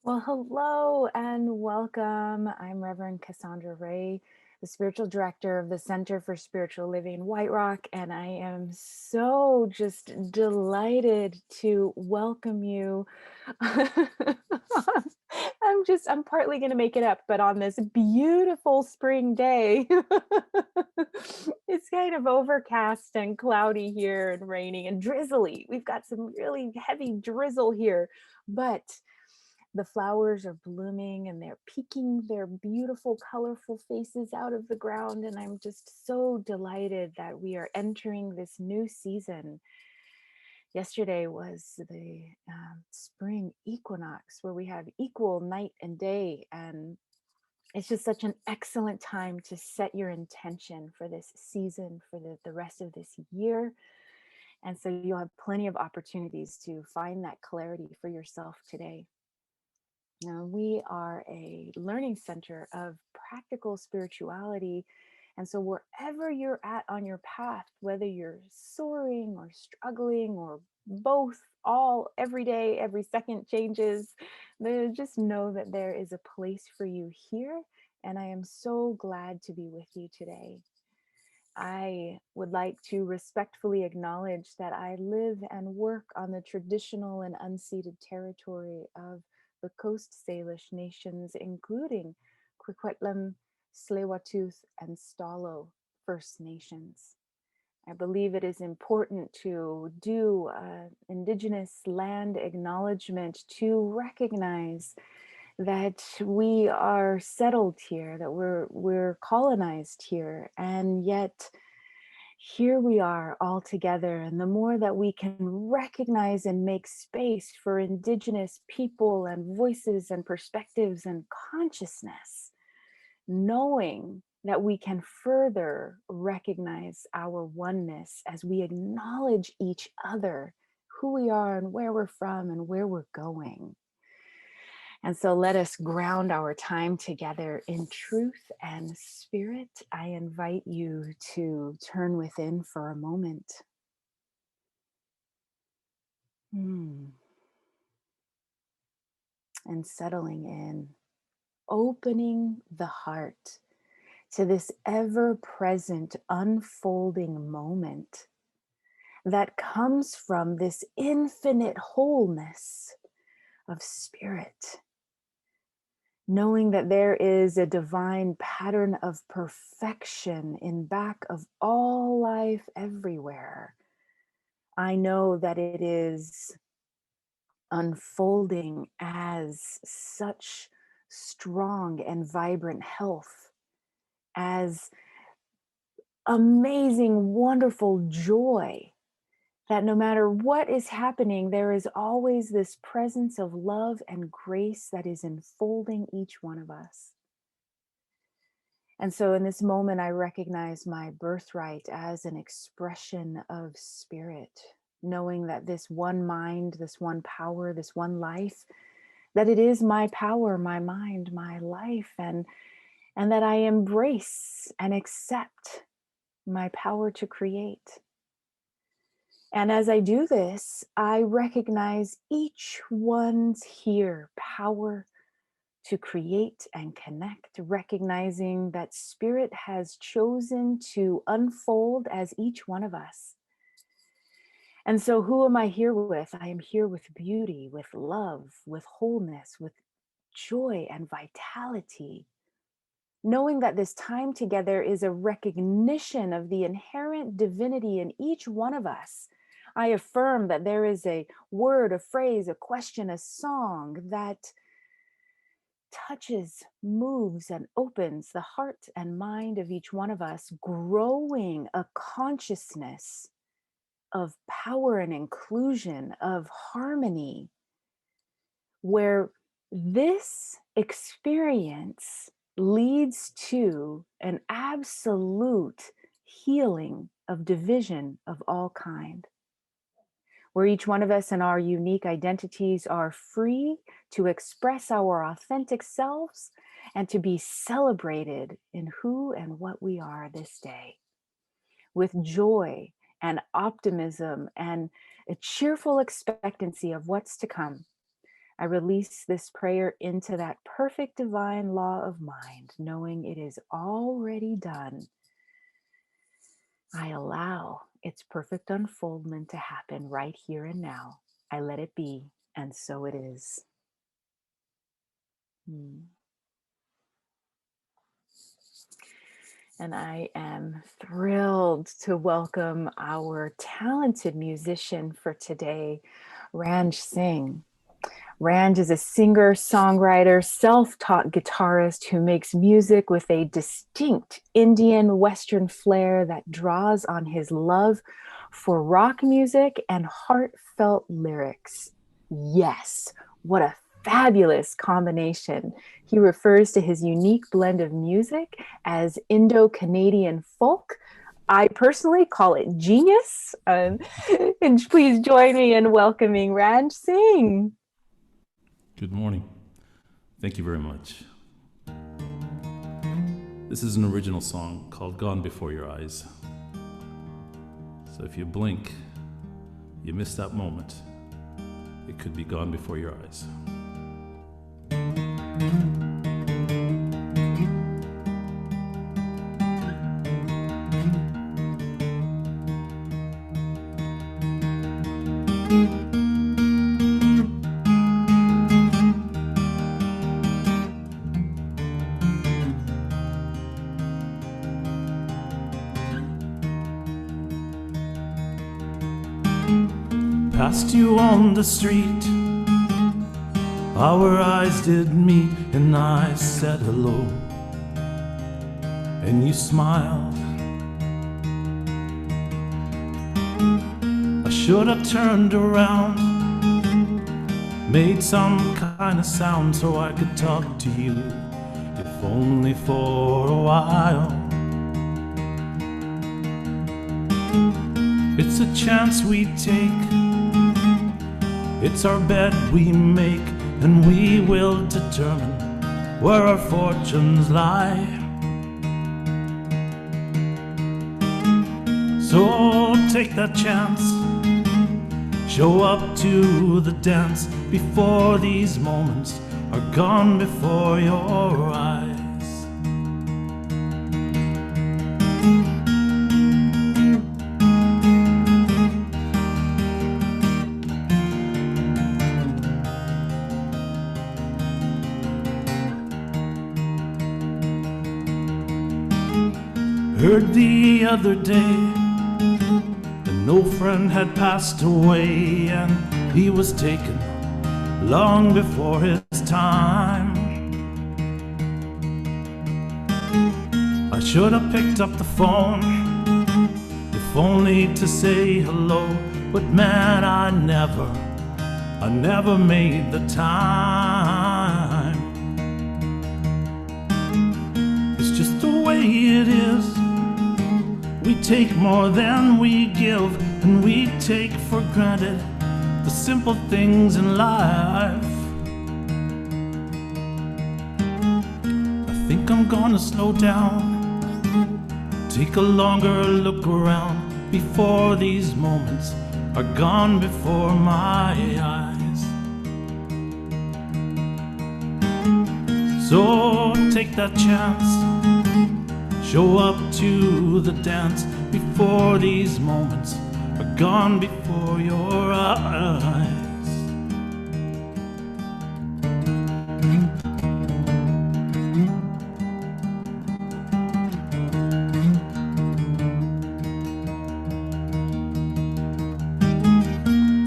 Well, hello and welcome. I'm Reverend Cassandra Ray, the spiritual director of the Center for Spiritual Living in White Rock, and I am so just delighted to welcome you. I'm partly going to make it up, but on this beautiful spring day, it's kind of overcast and cloudy here and raining and drizzly. We've got some really heavy drizzle here, but the flowers are blooming and they're peeking their beautiful, colorful faces out of the ground. And I'm just so delighted that we are entering this new season. Yesterday was the spring equinox where we have equal night and day. And it's just such an excellent time to set your intention for this season, for the rest of this year. And so you'll have plenty of opportunities to find that clarity for yourself today. Now, we are a learning center of practical spirituality. And so, wherever you're at on your path, whether you're soaring or struggling or both, all every day, every second changes, just know that there is a place for you here. And I am so glad to be with you today. I would like to respectfully acknowledge that I live and work on the traditional and unceded territory of the Coast Salish nations, including Coquitlam, Tsleil-Waututh, and Stalo First Nations. I believe it is important to do Indigenous land acknowledgement to recognize that we are settled here, that we're colonized here, and yet here we are all together. And the more that we can recognize and make space for Indigenous people and voices and perspectives and consciousness, knowing that we can further recognize our oneness as we acknowledge each other, who we are and where we're from and where we're going. And so let us ground our time together in truth and spirit. I invite you to turn within for a moment. And settling in, opening the heart to this ever-present unfolding moment that comes from this infinite wholeness of spirit. Knowing that there is a divine pattern of perfection in back of all life everywhere. I know that it is unfolding as such strong and vibrant health, as amazing, wonderful joy, that no matter what is happening, there is always this presence of love and grace that is enfolding each one of us. And so in this moment, I recognize my birthright as an expression of spirit, knowing that this one mind, this one power, this one life, that it is my power, my mind, my life, and that I embrace and accept my power to create. And as I do this, I recognize each one's here power to create and connect, recognizing that spirit has chosen to unfold as each one of us. And so who am I here with? I am here with beauty, with love, with wholeness, with joy and vitality. Knowing that this time together is a recognition of the inherent divinity in each one of us. I affirm that there is a word, a phrase, a question, a song that touches, moves, and opens the heart and mind of each one of us, growing a consciousness of power and inclusion, of harmony, where this experience leads to an absolute healing of division of all kind, where each one of us and our unique identities are free to express our authentic selves and to be celebrated in who and what we are this day, with joy and optimism and a cheerful expectancy of what's to come. I release this prayer into that perfect divine law of mind, knowing it is already done. I allow its perfect unfoldment to happen right here and now. I let it be, and so it is. Hmm. And I am thrilled to welcome our talented musician for today, Ranj Singh. Ranj is a singer, songwriter, self-taught guitarist who makes music with a distinct Indian Western flair that draws on his love for rock music and heartfelt lyrics. Yes, what a fabulous combination. He refers to his unique blend of music as Indo-Canadian folk. I personally call it genius. And please join me in welcoming Ranj Singh. Good morning. Thank you very much. This is an original song called Gone Before Your Eyes. So if you blink, you miss that moment. It could be gone before your eyes. Passed you on the street, our eyes did meet, and I said hello, and you smiled. I should have turned around, made some kind of sound so I could talk to you, if only for a while. It's a chance we take, it's our bed we make, and we will determine where our fortunes lie. So take that chance, show up to the dance before these moments are gone before your eyes. Heard the other day an old friend had passed away, and he was taken long before his time. I should have picked up the phone, if only to say hello, but man, I never made the time. It's just the way it is. We take more than we give, and we take for granted the simple things in life. I think I'm gonna slow down, take a longer look around before these moments are gone before my eyes. So take that chance, show up to the dance before these moments are gone before your eyes.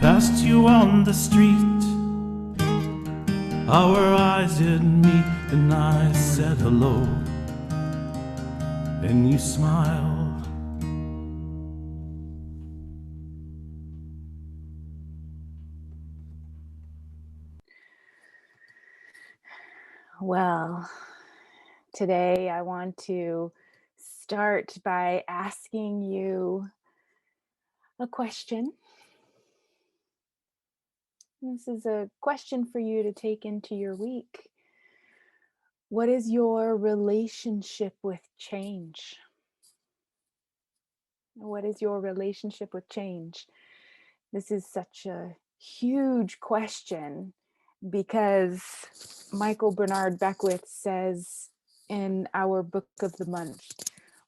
Passed you on the street, our eyes did meet, and I said hello, and you smiled. Well, today I want to start by asking you a question. This is a question for you to take into your week. What is your relationship with change? What is your relationship with change? This is such a huge question because Michael Bernard Beckwith says in our book of the month,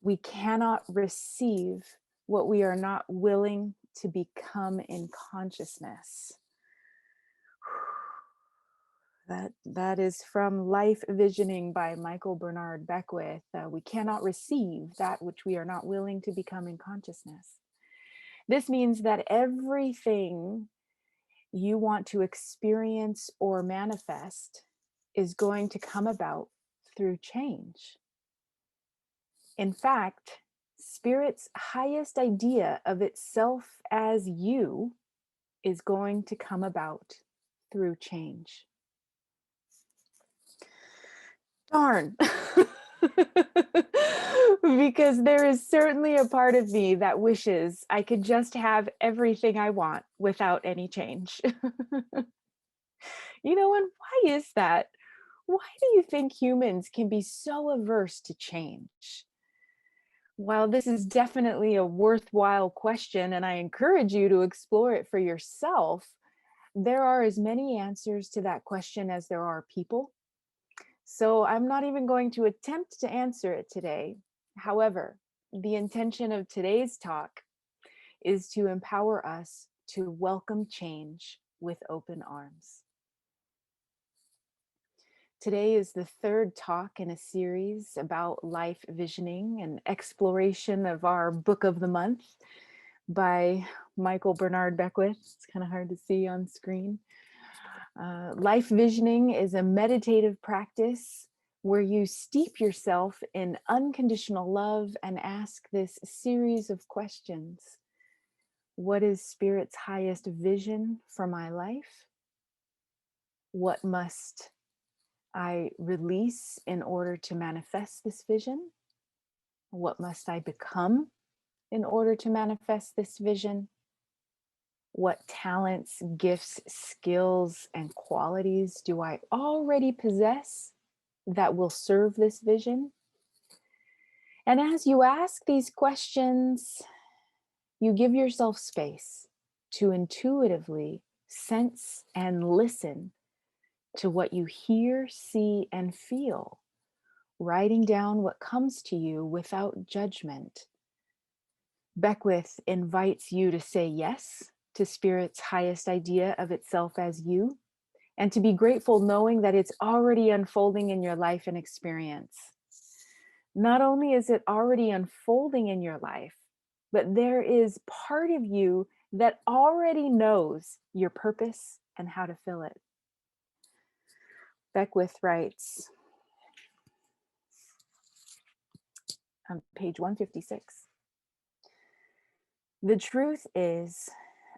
we cannot receive what we are not willing to become in consciousness. That is from Life Visioning by Michael Bernard Beckwith. We cannot receive that which we are not willing to become in consciousness. This means that everything you want to experience or manifest is going to come about through change. In fact, Spirit's highest idea of itself as you is going to come about through change. Darn. Because there is certainly a part of me that wishes I could just have everything I want without any change. And why is that? Why do you think humans can be so averse to change? While this is definitely a worthwhile question, and I encourage you to explore it for yourself, there are as many answers to that question as there are people. So I'm not even going to attempt to answer it today. However, the intention of today's talk is to empower us to welcome change with open arms. Today is the third talk in a series about life visioning and exploration of our book of the month by Michael Bernard Beckwith. It's kind of hard to see on screen. Life visioning is a meditative practice where you steep yourself in unconditional love and ask this series of questions. What is Spirit's highest vision for my life? What must I release in order to manifest this vision? What must I become in order to manifest this vision? What talents, gifts, skills, and qualities do I already possess that will serve this vision? And as you ask these questions, you give yourself space to intuitively sense and listen to what you hear, see, and feel, writing down what comes to you without judgment. Beckwith invites you to say yes to Spirit's highest idea of itself as you, and to be grateful knowing that it's already unfolding in your life and experience. Not only is it already unfolding in your life, but there is part of you that already knows your purpose and how to fill it. Beckwith writes on page 156, the truth is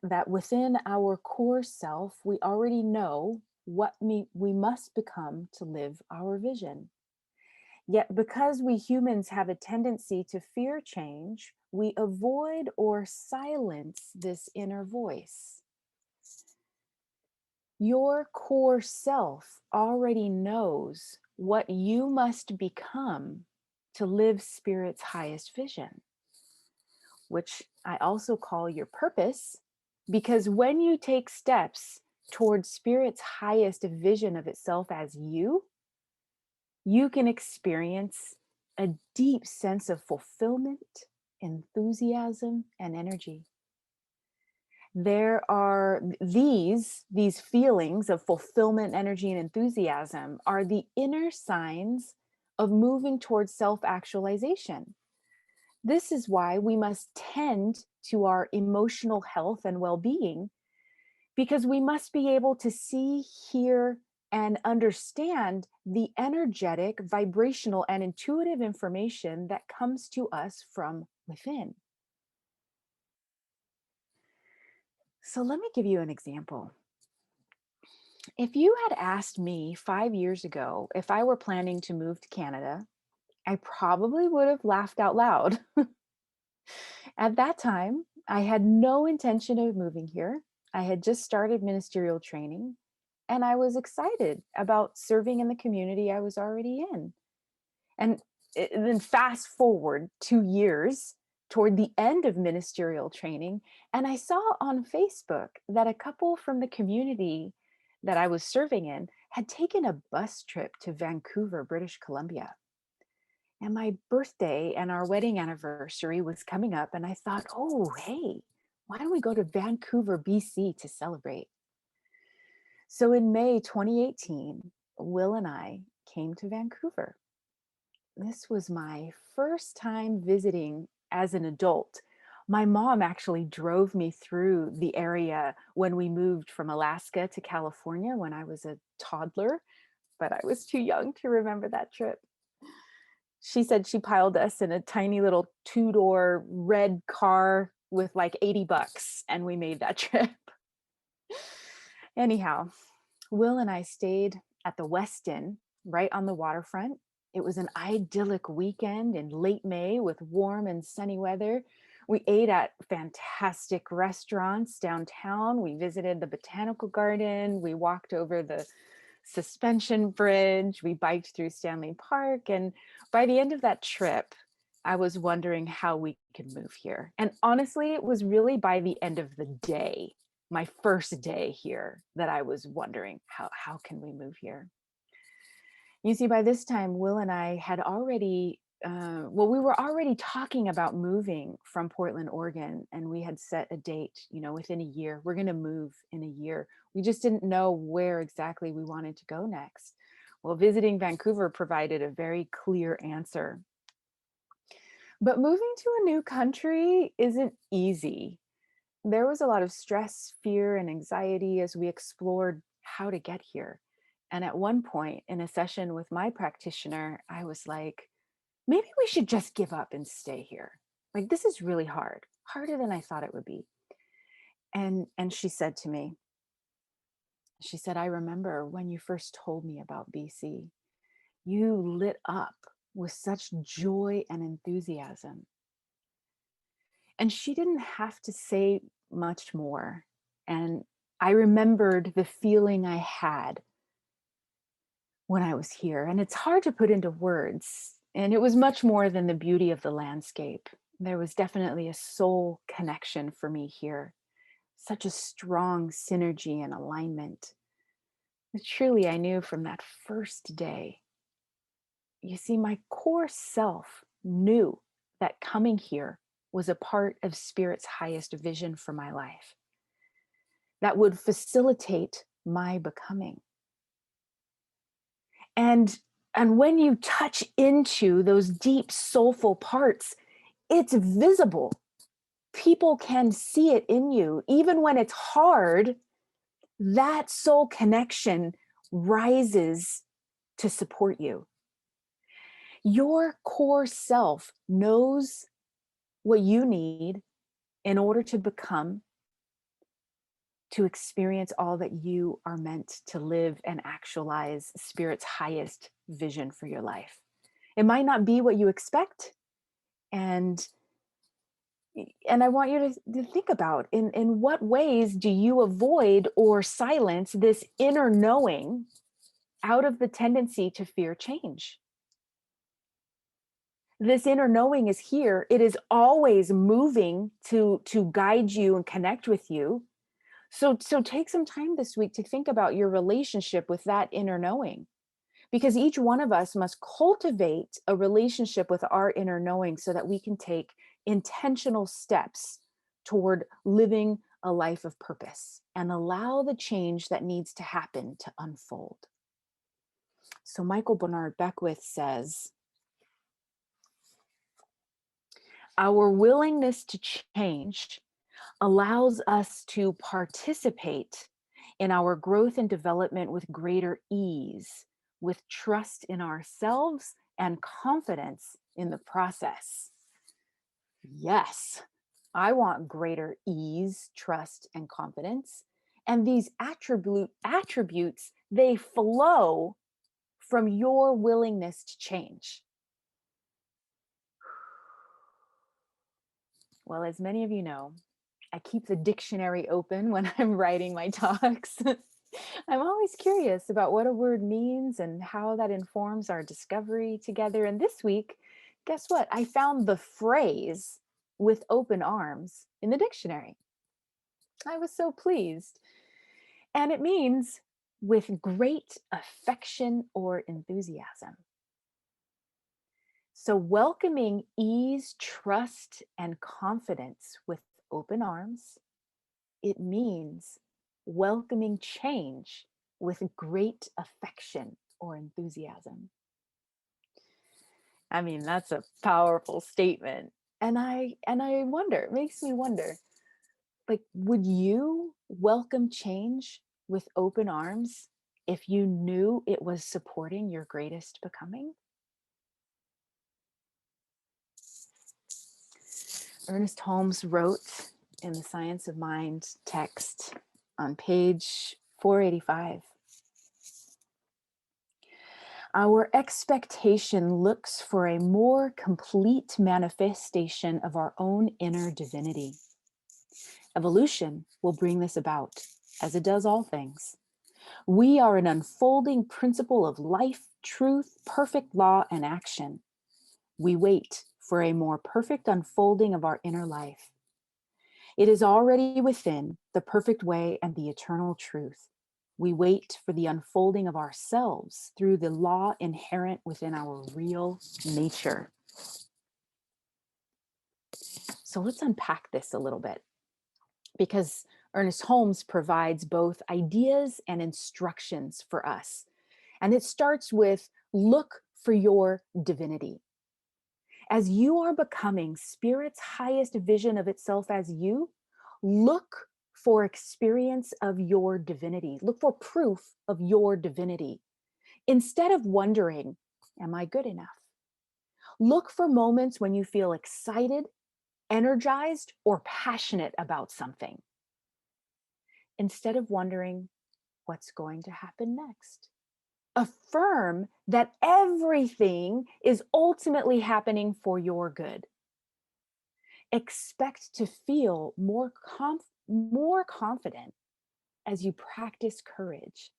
that within our core self, we already know what we must become to live our vision. Yet because we humans have a tendency to fear change, we avoid or silence this inner voice. Your core self already knows what you must become to live Spirit's highest vision, which I also call your purpose, because when you take steps towards Spirit's highest vision of itself as you can experience a deep sense of fulfillment, enthusiasm, and energy. There are these feelings of fulfillment, energy, and enthusiasm are the inner signs of moving towards self-actualization. This is why we must tend to our emotional health and well-being, because we must be able to see, hear, and understand the energetic, vibrational, and intuitive information that comes to us from within. So let me give you an example. If you had asked me 5 years ago if I were planning to move to Canada, I probably would have laughed out loud. At that time, I had no intention of moving here. I had just started ministerial training, and I was excited about serving in the community I was already in. And then fast forward 2 years toward the end of ministerial training, and I saw on Facebook that a couple from the community that I was serving in had taken a bus trip to Vancouver, British Columbia. And my birthday and our wedding anniversary was coming up, and I thought, oh, hey, why don't we go to Vancouver, BC to celebrate? So in May 2018, Will and I came to Vancouver. This was my first time visiting as an adult. My mom actually drove me through the area when we moved from Alaska to California when I was a toddler, but I was too young to remember that trip. She said she piled us in a tiny little two-door red car with like $80, and we made that trip. Anyhow, Will and I stayed at the Westin right on the waterfront. It was an idyllic weekend in late May with warm and sunny weather. We ate at fantastic restaurants downtown. We visited the botanical garden. We walked over the suspension bridge. We biked through Stanley Park. And by the end of that trip, I was wondering how we could move here. And honestly, it was really by the end of the day, my first day here, that I was wondering how can we move here? You see, by this time, Will and I had already, we were already talking about moving from Portland, Oregon, and we had set a date, within a year. We're going to move in a year. We just didn't know where exactly we wanted to go next. Well, visiting Vancouver provided a very clear answer. But moving to a new country isn't easy. There was a lot of stress, fear, and anxiety as we explored how to get here. And at one point in a session with my practitioner, I was like, maybe we should just give up and stay here. Like, this is really hard, harder than I thought it would be. And she said to me, she said, I remember when you first told me about BC, you lit up with such joy and enthusiasm. And she didn't have to say much more. And I remembered the feeling I had when I was here. And it's hard to put into words. And it was much more than the beauty of the landscape. There was definitely a soul connection for me here, such a strong synergy and alignment. But truly, I knew from that first day. You see, my core self knew that coming here was a part of Spirit's highest vision for my life that would facilitate my becoming. And when you touch into those deep soulful parts, it's visible. People can see it in you. Even when it's hard, that soul connection rises to support you. Your core self knows what you need in order to become, to experience all that you are meant to live and actualize Spirit's highest vision for your life. It might not be what you expect. And I want you to think about in what ways do you avoid or silence this inner knowing out of the tendency to fear change? This inner knowing is here. It is always moving to guide you and connect with you. So take some time this week to think about your relationship with that inner knowing, because each one of us must cultivate a relationship with our inner knowing so that we can take intentional steps toward living a life of purpose and allow the change that needs to happen to unfold. So Michael Bernard Beckwith says, our willingness to change allows us to participate in our growth and development with greater ease, with trust in ourselves and confidence in the process. Yes, I want greater ease, trust, and confidence. And these attributes, they flow from your willingness to change. Well, as many of you know, I keep the dictionary open when I'm writing my talks. I'm always curious about what a word means and how that informs our discovery together. And this week, guess what? I found the phrase "with open arms" in the dictionary. I was so pleased. And it means with great affection or enthusiasm. So, welcoming ease, trust, and confidence with open arms, it means welcoming change with great affection or enthusiasm. I mean, that's a powerful statement. And I wonder, it makes me wonder, like, would you welcome change with open arms if you knew it was supporting your greatest becoming? Ernest Holmes wrote in the Science of Mind text on page 485. Our expectation looks for a more complete manifestation of our own inner divinity. Evolution will bring this about, as it does all things. We are an unfolding principle of life, truth, perfect law, and action. We wait for a more perfect unfolding of our inner life. It is already within the perfect way and the eternal truth. We wait for the unfolding of ourselves through the law inherent within our real nature. So let's unpack this a little bit, because Ernest Holmes provides both ideas and instructions for us. And it starts with look for your divinity. As you are becoming Spirit's highest vision of itself as you, look for experience of your divinity. Look for proof of your divinity. Instead of wondering, am I good enough? Look for moments when you feel excited, energized, or passionate about something. Instead of wondering, what's going to happen next? Affirm that everything is ultimately happening for your good. Expect to feel more confident as you practice courage.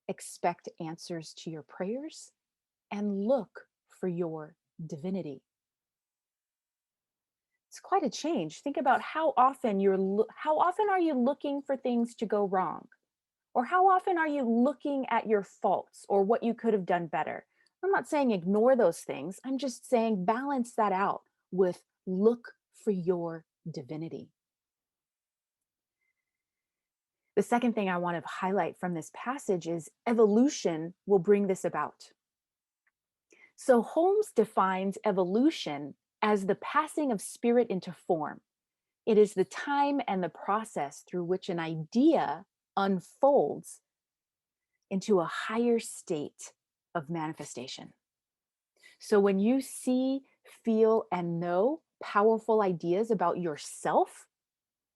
Expect answers to your prayers and look for your divinity. It's quite a change. Think about how often are you looking for things to go wrong? Or how often are you looking at your faults or what you could have done better? I'm not saying ignore those things. I'm just saying balance that out with look for your divinity. The second thing I want to highlight from this passage is evolution will bring this about. So Holmes defines evolution as the passing of spirit into form. It is the time and the process through which an idea unfolds into a higher state of manifestation. So when you see, feel, and know powerful ideas about yourself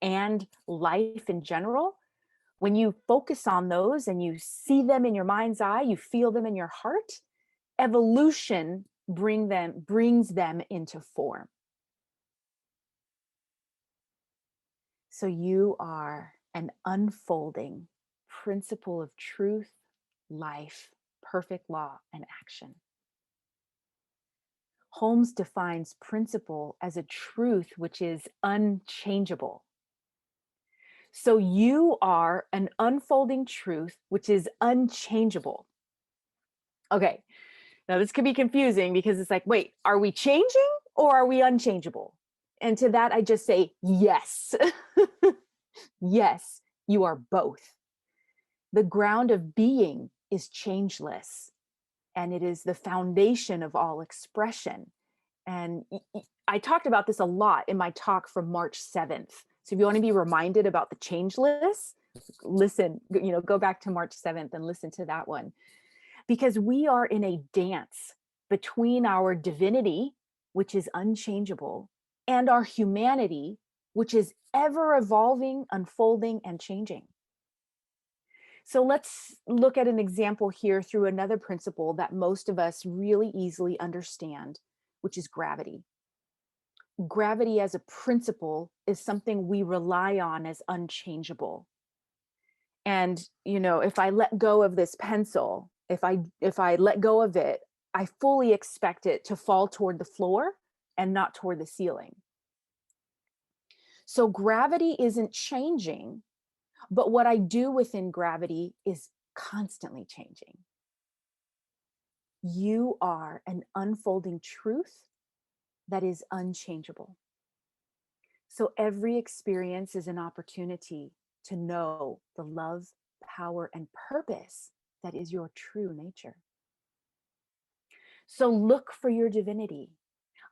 and life in general, when you focus on those and you see them in your mind's eye, you feel them in your heart, evolution brings them into form. So you are an unfolding principle of truth, life, perfect law, and action. Holmes defines principle as a truth which is unchangeable. So you are an unfolding truth which is unchangeable. Okay, now this could be confusing because it's like, wait, are we changing or are we unchangeable? And to that, I just say, yes. Yes, you are both. The ground of being is changeless, and it is the foundation of all expression. And I talked about this a lot in my talk from March 7th. So if you want to be reminded about the changeless, listen, go back to March 7th and listen to that one. Because we are in a dance between our divinity, which is unchangeable, and our humanity, which is ever evolving, unfolding, and changing. So let's look at an example here through another principle that most of us really easily understand, which is gravity. Gravity as a principle is something we rely on as unchangeable. And, if I let go of this pencil, if I let go of it, I fully expect it to fall toward the floor and not toward the ceiling. So gravity isn't changing, but what I do within gravity is constantly changing. You are an unfolding truth that is unchangeable. So every experience is an opportunity to know the love, power, and purpose that is your true nature. So look for your divinity.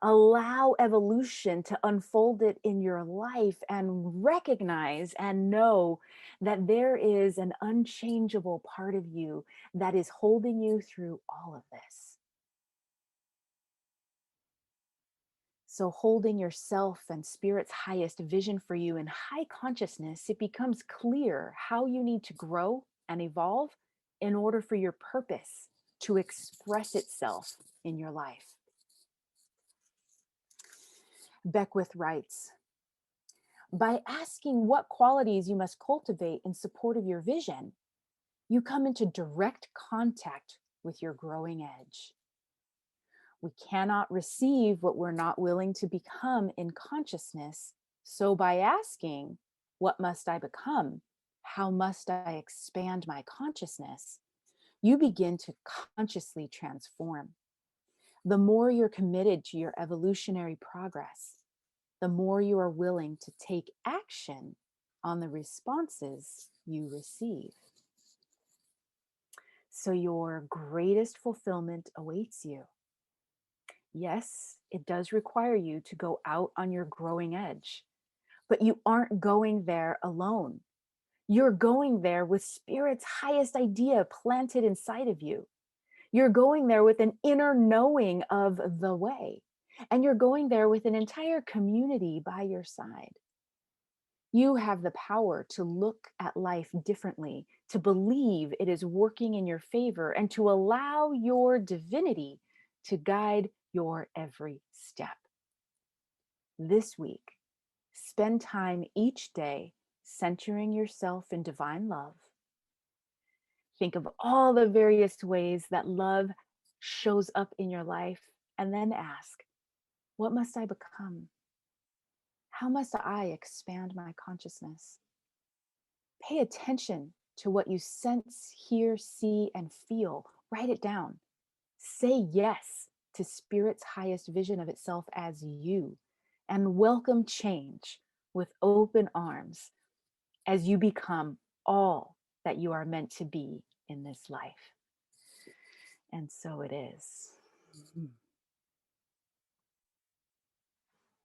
Allow evolution to unfold it in your life and recognize and know that there is an unchangeable part of you that is holding you through all of this. So, holding yourself and spirit's highest vision for you in high consciousness, it becomes clear how you need to grow and evolve in order for your purpose to express itself in your life. Beckwith writes, by asking what qualities you must cultivate in support of your vision, you come into direct contact with your growing edge. We cannot receive what we're not willing to become in consciousness. So, by asking, what must I become? How must I expand my consciousness? You begin to consciously transform. The more you're committed to your evolutionary progress, the more you are willing to take action on the responses you receive. So your greatest fulfillment awaits you. Yes, it does require you to go out on your growing edge, but you aren't going there alone. You're going there with Spirit's highest idea planted inside of you. You're going there with an inner knowing of the way, and you're going there with an entire community by your side. You have the power to look at life differently, to believe it is working in your favor, and to allow your divinity to guide your every step. This week, spend time each day centering yourself in divine love. Think of all the various ways that love shows up in your life, and then ask, what must I become? How must I expand my consciousness? Pay attention to what you sense, hear, see, and feel. Write it down. Say yes to Spirit's highest vision of itself as you, and welcome change with open arms as you become all that you are meant to be in this life. And so it is.